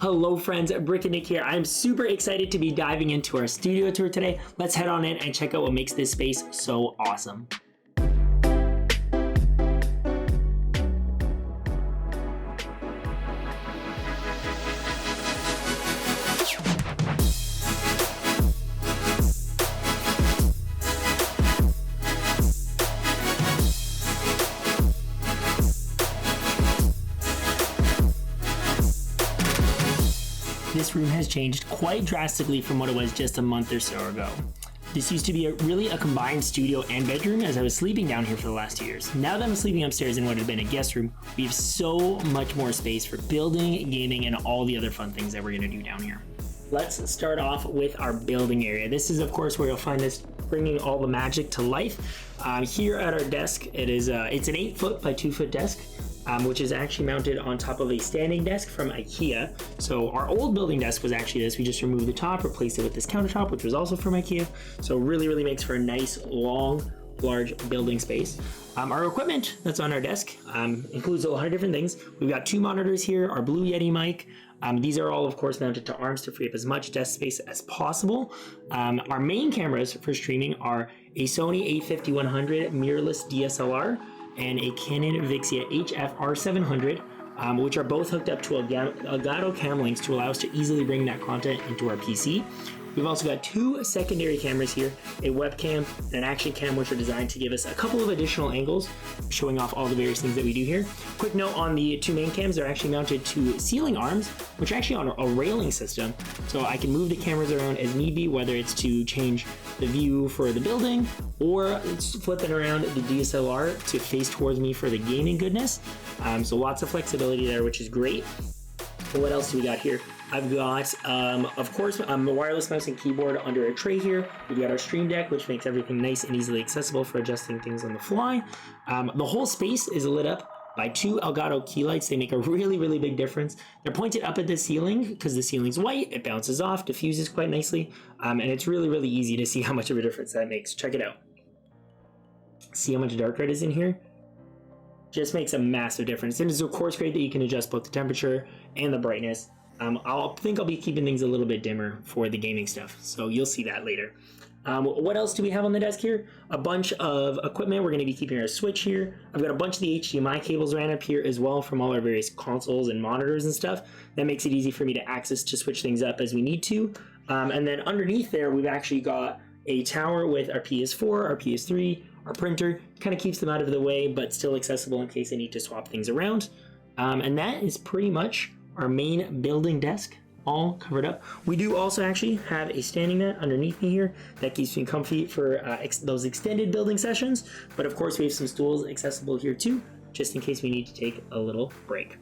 Hello friends, BrickinNick here. I'm super excited to be diving into our studio tour today. Let's head on in and check out what makes this space so awesome. This room has changed quite drastically from what it was just a month or so ago. This used to be really a combined studio and bedroom as I was sleeping down here for the last 2 years. Now that I'm sleeping upstairs in what had been a guest room, we have so much more space for building, gaming, and all the other fun things that we're gonna do down here. Let's start off with our building area. This is of course where you'll find us bringing all the magic to life. Here at our desk, it's an 8-foot by 2-foot desk. Which is actually mounted on top of a standing desk from IKEA. So our old building desk was actually this. We just removed the top, replaced it with this countertop, which was also from IKEA. So really makes for a nice, long, large building space. Our equipment that's on our desk includes a lot of different things. We've got 2 monitors here, our Blue Yeti mic. These are all, of course, mounted to arms to free up as much desk space as possible. Our main cameras for streaming are a Sony a5100 mirrorless DSLR, and a Canon Vixia HF-R700, which are both hooked up to Elgato cam links to allow us to easily bring that content into our PC. We've also got 2 secondary cameras here, a webcam and an action cam, which are designed to give us a couple of additional angles, showing off all the various things that we do here. Quick note on the 2 main cams, they're actually mounted to ceiling arms, which are actually on a railing system, so I can move the cameras around as need be, whether it's to change the view for the building or flipping around the DSLR to face towards me for the gaming goodness. So lots of flexibility there, which is great. What else do we got here? I've got, of course, a wireless mouse and keyboard under a tray here. We've got our Stream Deck, which makes everything nice and easily accessible for adjusting things on the fly. The whole space is lit up by 2 Elgato key lights. They make a really big difference. They're pointed up at the ceiling because the ceiling's white. It bounces off, diffuses quite nicely, and it's really easy to see how much of a difference that makes. Check it out. See how much darker it is in here? Just makes a massive difference. And it's of course great that you can adjust both the temperature and the brightness. I think I'll be keeping things a little bit dimmer for the gaming stuff, so you'll see that later. What else do we have on the desk here? A bunch of equipment. We're going to be keeping our Switch here. I've got a bunch of the HDMI cables ran up here as well from all our various consoles and monitors and stuff. That makes it easy for me to access to switch things up as we need to. And then underneath there, we've actually got a tower with our PS4, our PS3, our printer. Kind of keeps them out of the way, but still accessible in case I need to swap things around. And that is pretty much our main building desk, all covered up. We do also actually have a standing net underneath me here that keeps me comfy for those extended building sessions. But of course we have some stools accessible here too, just in case we need to take a little break.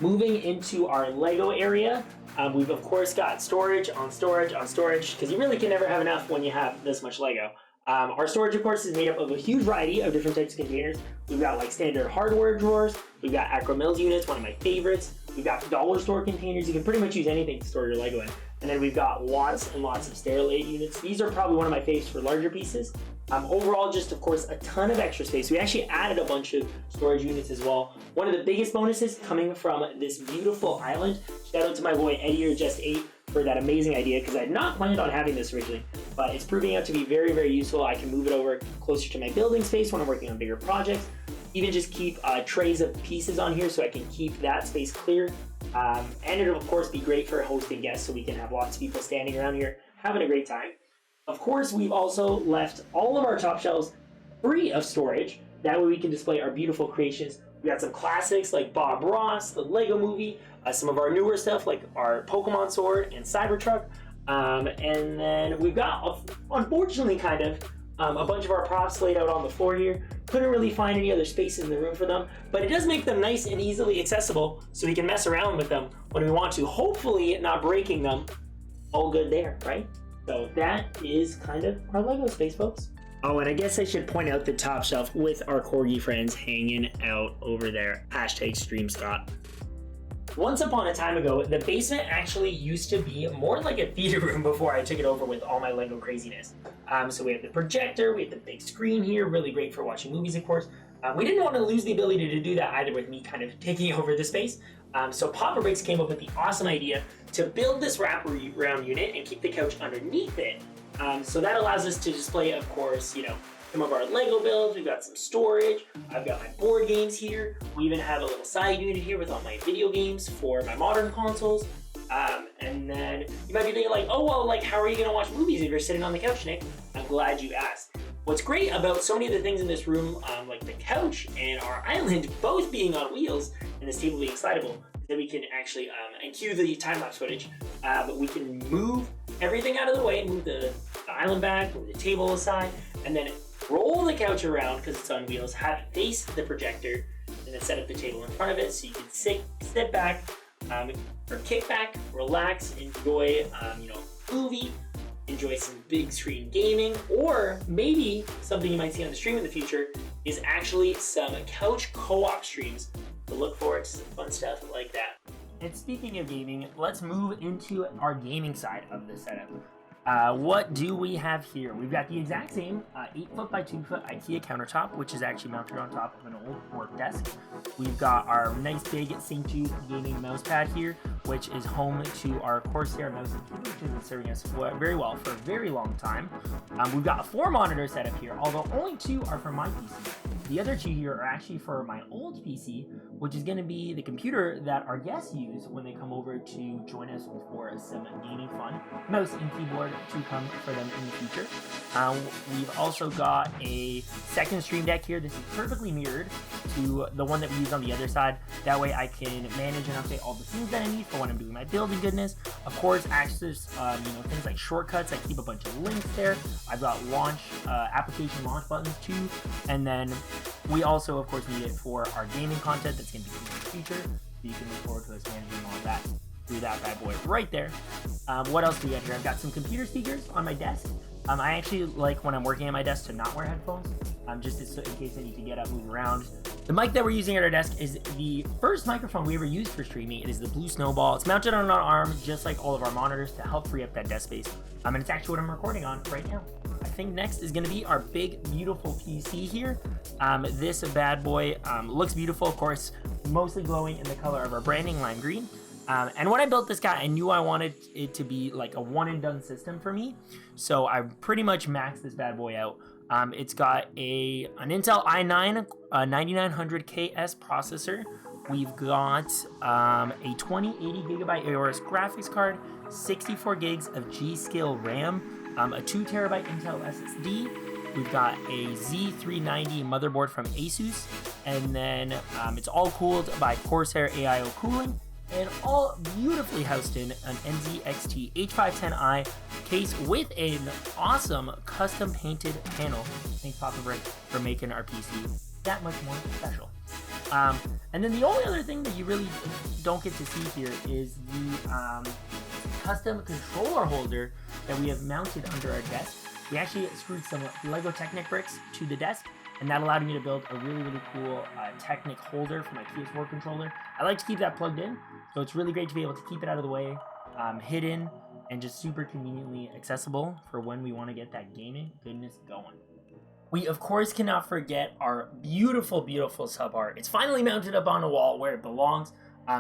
Moving into our Lego area, we've of course got storage on storage on storage, because you really can never have enough when you have this much Lego. Our storage, of course, is made up of a huge variety of different types of containers. We've got like standard hardware drawers. We've got Acromills units, one of my favorites. We've got dollar store containers. You can pretty much use anything to store your Lego in. And then we've got lots and lots of Sterilate units. These are probably one of my favorites for larger pieces. Overall, just of course, a ton of extra space. We actually added a bunch of storage units as well. One of the biggest bonuses coming from this beautiful island. Shout out to my boy Eddie or Just 8 for that amazing idea, because I had not planned on having this originally, but it's proving out to be very useful. I can move it over closer to my building space when I'm working on bigger projects. Even just keep trays of pieces on here so I can keep that space clear. And it'll of course be great for hosting guests, so we can have lots of people standing around here having a great time. Of course, we've also left all of our top shelves free of storage. That way we can display our beautiful creations. We got some classics like Bob Ross, the Lego Movie, some of our newer stuff like our Pokemon Sword and Cybertruck. And then we've got, unfortunately, a bunch of our props laid out on the floor here. Couldn't really find any other spaces in the room for them, but it does make them nice and easily accessible so we can mess around with them when we want to, hopefully not breaking them. All good there, right? So that is kind of our Lego space, folks. Oh, and I guess I should point out the top shelf with our corgi friends hanging out over there. #StreamScott. Once upon a time ago, the basement actually used to be more like a theater room before I took it over with all my Lego craziness. So we have the projector, we have the big screen here, really great for watching movies, of course. We didn't want to lose the ability to do that either with me kind of taking over the space. So Papa Bricks came up with the awesome idea to build this wraparound unit and keep the couch underneath it. So that allows us to display, of course, some of our Lego builds. We've got some storage. I've got my board games here. We even have a little side unit here with all my video games for my modern consoles. And then you might be thinking like, oh, well, like, how are you gonna watch movies if you're sitting on the couch, Nick? I'm glad you asked. What's great about so many of the things in this room, like the couch and our island both being on wheels and this table being slidable, is that we can actually, and cue the time-lapse footage, but we can move everything out of the way, move the island back, move the table aside, and then roll the couch around because it's on wheels, have it face the projector, and then set up the table in front of it so you can sit back, or kick back, relax, enjoy, movie, enjoy some big screen gaming, or maybe something you might see on the stream in the future is actually some couch co-op streams. So look forward to some fun stuff like that. And speaking of gaming, let's move into our gaming side of the setup. What do we have here? We've got the exact same 8-foot by 2-foot IKEA countertop, which is actually mounted on top of an old work desk. We've got our nice big St. Jude gaming mouse pad here, which is home to our Corsair mouse and keyboard, which has been serving us very well for a very long time. We've got 4 monitors set up here, although only 2 are for my PC. The other 2 here are actually for my old PC, which is going to be the computer that our guests use when they come over to join us for some gaming fun. Mouse and keyboard to come for them in the future. We've also got a second stream deck here. This is perfectly mirrored to the one that we use on the other side. That way I can manage and update all the things that I need for when I'm doing my building goodness. Of course, access things like shortcuts. I keep a bunch of links there. I've got application launch buttons too. And then we also, of course, need it for our gaming content that's going to be in the future. So you can look forward to us managing all of that through that bad boy right there. What else do we got here? I've got some computer speakers on my desk. I actually like when I'm working at my desk to not wear headphones, just in case I need to get up, move around. The mic that we're using at our desk is the first microphone we ever used for streaming. It is the Blue Snowball. It's mounted on our arm, just like all of our monitors, to help free up that desk space. And it's actually what I'm recording on right now. I think next is going to be our big, beautiful PC here. This bad boy looks beautiful, of course, mostly glowing in the color of our branding, lime green. And when I built this guy, I knew I wanted it to be like a one-and-done system for me. So I pretty much maxed this bad boy out. It's got an Intel i9 9900KS processor. We've got a 2080 gigabyte AORS graphics card, 64 gigs of G.Skill RAM, a 2 terabyte Intel SSD. We've got a Z390 motherboard from Asus, and then it's all cooled by Corsair AIO cooling, and all beautifully housed in an NZXT H510i case with an awesome custom painted panel. Thanks Papa Brick for making our PC that much more special. And then the only other thing that you really don't get to see here is the custom controller holder that we have mounted under our desk. We actually screwed some Lego Technic bricks to the desk, and that allowed me to build a really, really cool Technic holder for my PS4 controller. I like to keep that plugged in, so it's really great to be able to keep it out of the way, hidden, and just super conveniently accessible for when we want to get that gaming goodness going. We, of course, cannot forget our beautiful, beautiful sub art. It's finally mounted up on a wall where it belongs,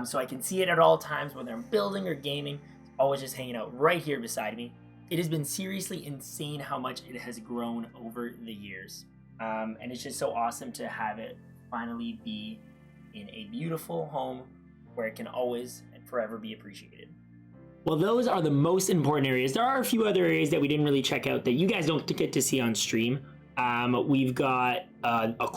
so I can see it at all times, whether I'm building or gaming. It's always just hanging out right here beside me. It has been seriously insane how much it has grown over the years. And it's just so awesome to have it finally be in a beautiful home where it can always and forever be appreciated. Well, those are the most important areas. There are a few other areas that we didn't really check out that you guys don't get to see on stream. We've got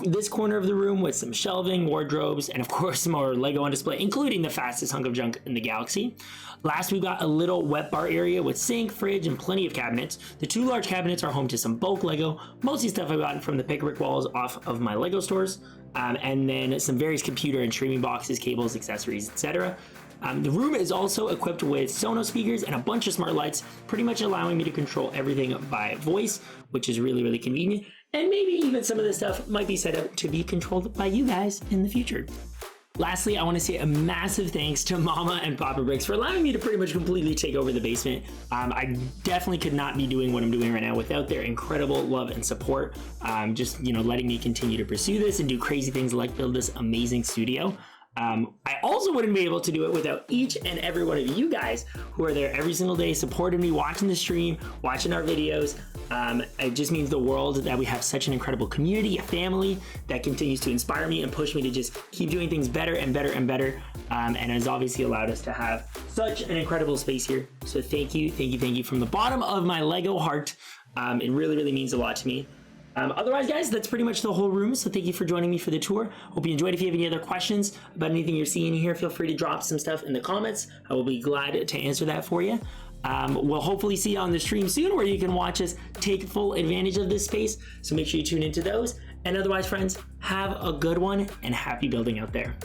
this corner of the room with some shelving, wardrobes, and of course some more Lego on display, including the fastest hunk of junk in the galaxy. Last, we've got a little wet bar area with sink, fridge, and plenty of cabinets. The 2 large cabinets are home to some bulk Lego, mostly stuff I've gotten from the pick-a-brick walls off of my Lego stores, and then some various computer and streaming boxes, cables, accessories, etc. The room is also equipped with Sonos speakers and a bunch of smart lights, pretty much allowing me to control everything by voice, which is really, really convenient. And maybe even some of this stuff might be set up to be controlled by you guys in the future. Lastly, I want to say a massive thanks to Mama and Papa Bricks for allowing me to pretty much completely take over the basement. I definitely could not be doing what I'm doing right now without their incredible love and support. Just, letting me continue to pursue this and do crazy things like build this amazing studio. I also wouldn't be able to do it without each and every one of you guys who are there every single day supporting me, watching the stream, watching our videos. It just means the world that we have such an incredible community, a family that continues to inspire me and push me to just keep doing things better and better and better, and has obviously allowed us to have such an incredible space here. So thank you, thank you, thank you from the bottom of my Lego heart. It really, really means a lot to me. Otherwise, guys, that's pretty much the whole room. So thank you for joining me for the tour. Hope you enjoyed. If you have any other questions about anything you're seeing here, feel free to drop some stuff in the comments. I will be glad to answer that for you. We'll hopefully see you on the stream soon where you can watch us take full advantage of this space. So make sure you tune into those. And otherwise, friends, have a good one and happy building out there.